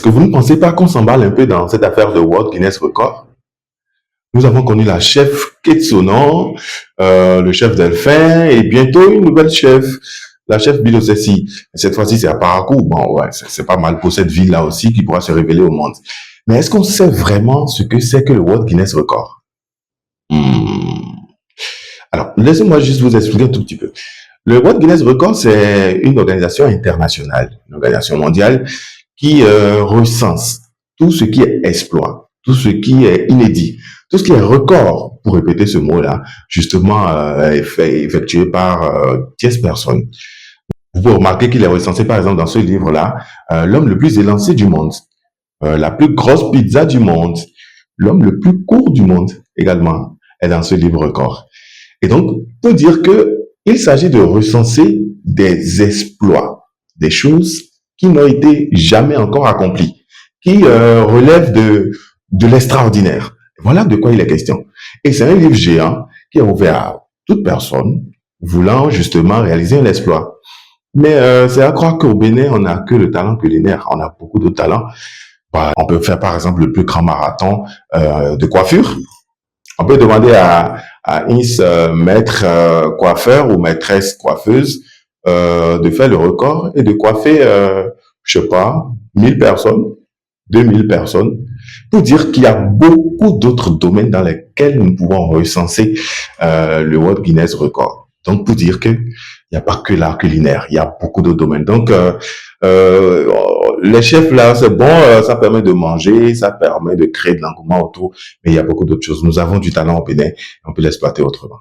que vous ne pensez pas qu'on s'emballe un peu dans cette affaire de World Guinness Record? Nous avons connu la chef Ketsonon, le chef Delphin, et bientôt une nouvelle chef, la chef Bilosessi. Cette fois-ci, c'est à Parakou. Bon, ouais, c'est pas mal pour cette ville-là aussi qui pourra se révéler au monde. Mais est-ce qu'on sait vraiment ce que c'est que le World Guinness Record? Alors, laissez-moi juste vous expliquer un tout petit peu. Le World Guinness Record, c'est une organisation internationale, une organisation mondiale qui recense tout ce qui est exploit, tout ce qui est inédit, tout ce qui est record, pour répéter ce mot-là, justement effectué par tierces personnes. Vous pouvez remarquer qu'il est recensé, par exemple, dans ce livre-là, l'homme le plus élancé du monde, la plus grosse pizza du monde, l'homme le plus court du monde également est dans ce livre record. Et donc, on peut dire que il s'agit de recenser des exploits, des choses qui n'ont été jamais encore accomplies, qui relèvent de l'extraordinaire. Voilà de quoi il est question. Et c'est un livre géant qui est ouvert à toute personne voulant justement réaliser un exploit. Mais c'est à croire qu'au Bénin, on n'a que le talent culinaire. On a beaucoup de talents. On peut faire par exemple le plus grand marathon de coiffure. On peut demander à un maître coiffeur ou maîtresse coiffeuse de faire le record et de coiffer, je sais pas, 1000 personnes, 2000 personnes, pour dire qu'il y a beaucoup d'autres domaines dans lesquels nous pouvons recenser le World Guinness Record. Donc, pour dire que il n'y a pas que l'art culinaire, il y a beaucoup d'autres domaines. Donc, les chefs là, c'est bon, ça permet de manger, ça permet de créer de l'engouement autour, mais il y a beaucoup d'autres choses. Nous avons du talent au Bénin, on peut l'exploiter autrement.